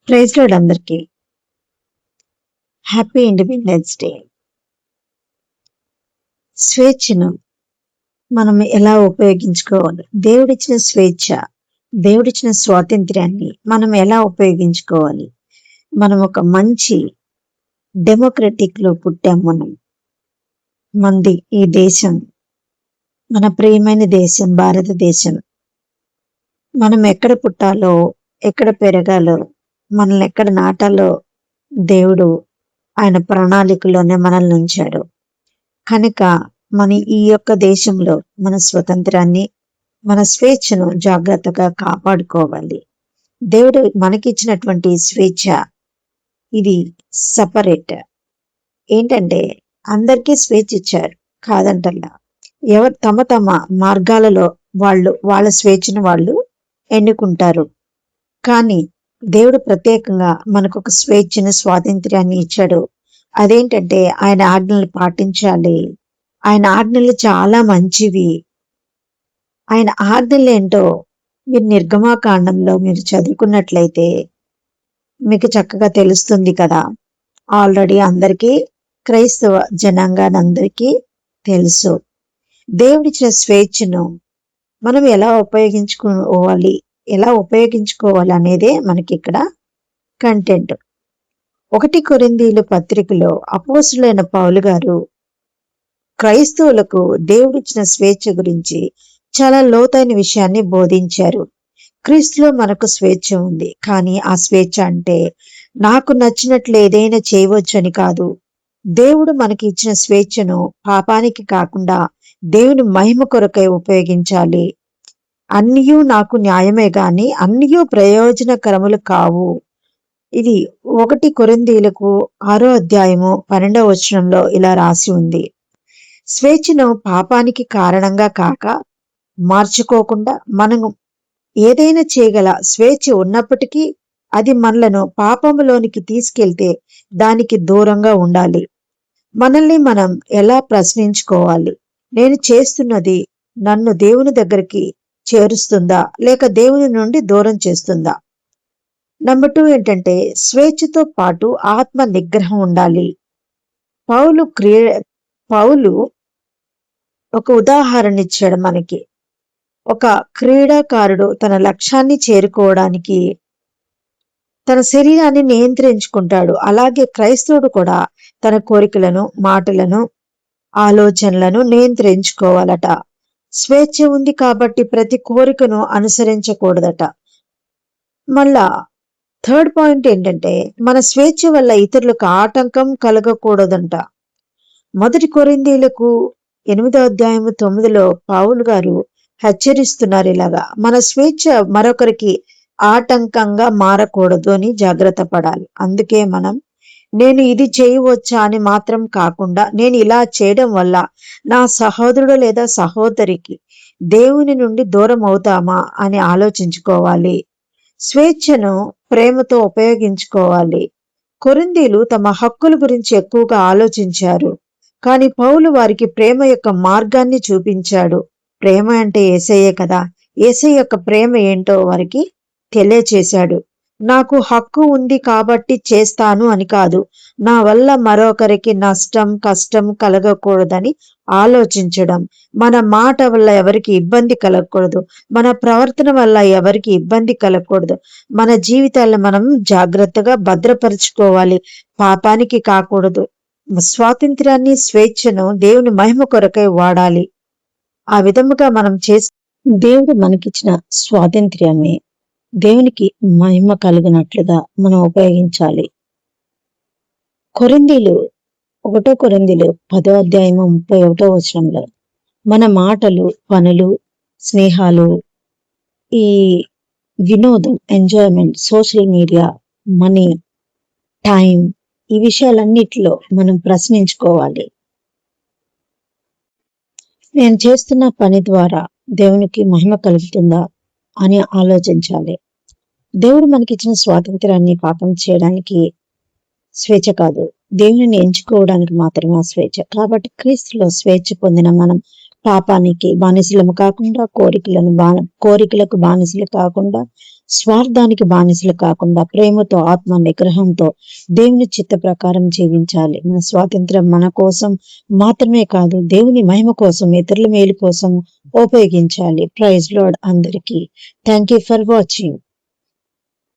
Praise lord అందరికీ. Happy independence day. స్వేచ్ఛను మనం ఎలా ఉపయోగించుకోవాలి? దేవుడిచ్చిన స్వేచ్ఛ, దేవుడిచ్చిన స్వాతంత్ర్యాన్ని మనం ఎలా ఉపయోగించుకోవాలి? మనం ఒక మంచి డెమోక్రటిక్ లో పుట్టాం. మనది ఈ దేశం, మన ప్రియమైన దేశం భారతదేశం. మనం ఎక్కడ పుట్టాలో, ఎక్కడ పెరగాలో, మనల్ని ఎక్కడ నాటాలో దేవుడు ఆయన ప్రణాళికలోనే మనల్ని ఉంచాడు. కనుక మన ఈ యొక్క దేశంలో మన స్వతంత్రాన్ని, మన స్వేచ్ఛను జాగ్రత్తగా కాపాడుకోవాలి. దేవుడు మనకిచ్చినటువంటి స్వేచ్ఛ ఇది సపరేట్. ఏంటంటే అందరికీ స్వేచ్ఛ ఇచ్చారు కాదంటల్లా. ఎవరు తమ తమ మార్గాలలో వాళ్ళ స్వేచ్ఛను వాళ్ళు ఎన్నుకుంటారు. కానీ దేవుడు ప్రత్యేకంగా మనకు ఒక స్వేచ్ఛను, స్వాతంత్ర్యాన్ని ఇచ్చాడు. అదేంటంటే ఆయన ఆజ్ఞలు పాటించాలి. ఆయన ఆజ్ఞలు చాలా మంచివి. ఆయన ఆజ్ఞలు ఏంటో మీరు నిర్గమాకాండంలో మీరు చదువుకున్నట్లయితే మీకు చక్కగా తెలుస్తుంది కదా. ఆల్రెడీ అందరికీ, క్రైస్తవ జనాంగానందరికీ తెలుసు. దేవుడిచ్చిన స్వేచ్ఛను మనం ఎలా ఉపయోగించుకోవాలి అనేదే మనకి ఇక్కడ కంటెంట్. 1 కొరింథీయుల పత్రికలో అపోస్తులైన పౌలు గారు క్రైస్తవులకు దేవుడిచ్చిన స్వేచ్ఛ గురించి చాలా లోతైన విషయాన్ని బోధించారు. క్రీస్తులో మనకు స్వేచ్ఛ ఉంది, కానీ ఆ స్వేచ్ఛ అంటే నాకు నచ్చినట్లు ఏదైనా చేయవచ్చని కాదు. దేవుడు మనకి ఇచ్చిన స్వేచ్ఛను పాపానికి కాకుండా దేవుని మహిమ కొరకై ఉపయోగించాలి. అన్నియూ నాకు న్యాయమే గాని అన్నియూ ప్రయోజనకరములు కావు. ఇది 1 కొరింథీయులకు 6వ అధ్యాయము 12వ వచనంలో ఇలా రాసి ఉంది. స్వేచ్ఛను పాపానికి కారణంగా కాక మార్చుకోకుండా మనం ఏదైనా చేయగల స్వేచ్ఛ ఉన్నప్పటికీ అది మనలను పాపములోనికి తీసుకెళ్తే దానికి దూరంగా ఉండాలి. మనల్ని మనం ఎలా ప్రశ్నించుకోవాలి? నేను చేస్తున్నది నన్ను దేవుని దగ్గరికి చేరుస్తుందా, లేక దేవుని నుండి దూరం చేస్తుందా? నెంబర్ 2 ఏంటంటే స్వేచ్ఛతో పాటు ఆత్మ నిగ్రహం ఉండాలి. పౌలు ఒక ఉదాహరణ ఇచ్చాడు మనకి. ఒక క్రీడాకారుడు తన లక్ష్యాన్ని చేరుకోవడానికి తన శరీరాన్ని నియంత్రించుకుంటాడు. అలాగే క్రైస్తవుడు కూడా తన కోరికలను, మాటలను, ఆలోచనలను నియంత్రించుకోవాలట. స్వేచ్ఛ ఉంది కాబట్టి ప్రతి కోరికను అనుసరించకూడదట. మళ్ళా 3rd పాయింట్ ఏంటంటే మన స్వేచ్ఛ వల్ల ఇతరులకు ఆటంకం కలగకూడదంట. 1 కొరింథీయులకు 8వ అధ్యాయము 9లో పౌలు గారు హెచ్చరిస్తున్నారు ఇలాగా, మన స్వేచ్ఛ మరొకరికి ఆటంకంగా మారకూడదు అని జాగ్రత్త పడాలి. అందుకే నేను ఇది చేయవచ్చా అని మాత్రం కాకుండా నేను ఇలా చేయడం వల్ల నా సహోదరుడు లేదా సహోదరికి దేవుని నుండి దూరం అవుతామా అని ఆలోచించుకోవాలి. స్వేచ్ఛను ప్రేమతో ఉపయోగించుకోవాలి. కొరింథీయులు తమ హక్కుల గురించి ఎక్కువగా ఆలోచించారు, కానీ పౌలు వారికి ప్రేమ యొక్క మార్గాన్ని చూపించాడు. ప్రేమ అంటే యేసయ్యే కదా. యేసయ్య యొక్క ప్రేమ ఏంటో వారికి తెలియచేశాడు. నాకు హక్కు ఉంది కాబట్టి చేస్తాను అని కాదు, నా వల్ల మరొకరికి నష్టం, కష్టం కలగకూడదని ఆలోచించడం. మన మాట వల్ల ఎవరికి ఇబ్బంది కలగకూడదు, మన ప్రవర్తన వల్ల ఎవరికి ఇబ్బంది కలగకూడదు. మన జీవితాలను మనం జాగ్రత్తగా భద్రపరుచుకోవాలి, పాపానికి కాకూడదు. స్వాతంత్ర్యాన్ని, స్వేచ్ఛను దేవుని మహిమ కొరకై వాడాలి. ఆ విధముగా మనం దేవుడు మనకిచ్చిన స్వాతంత్ర్యాన్ని దేవునికి మహిమ కలిగినట్లుగా మనం ఉపయోగించాలి. 1 కొరింథీయులు 10వ అధ్యాయము 31వ వచనంలో మన మాటలు, పనులు, స్నేహాలు, ఈ వినోదం, enjoyment, social media, money, time, ఈ విషయాలన్నిటిలో మనం ప్రశ్నించుకోవాలి. నేను చేస్తున్న పని ద్వారా దేవునికి మహిమ కలుగుతుందా అని ఆలోచించాలి. దేవుడు మనకిచ్చిన స్వాతంత్రాన్ని పాపం చేయడానికి స్వేచ్ఛ కాదు, దేవుని ఎంచుకోవడానికి మాత్రమే స్వేచ్ఛ. కాబట్టి క్రీస్తులో స్వేచ్ఛ పొందిన మనం పాపానికి బానిసలము కాకుండా, కోరికలకు బానిసలు కాకుండా, స్వార్థానికి బానిసలు కాకుండా, ప్రేమతో, ఆత్మ నిగ్రహంతో దేవుని చిత్త ప్రకారం జీవించాలి. మన స్వాతంత్రం మన కోసం మాత్రమే కాదు, దేవుని మహిమ కోసం, ఇతరుల మేలు కోసం ఉపయోగించాలి. ప్రైజ్ లార్డ్ అందరికీ. Thank you for watching.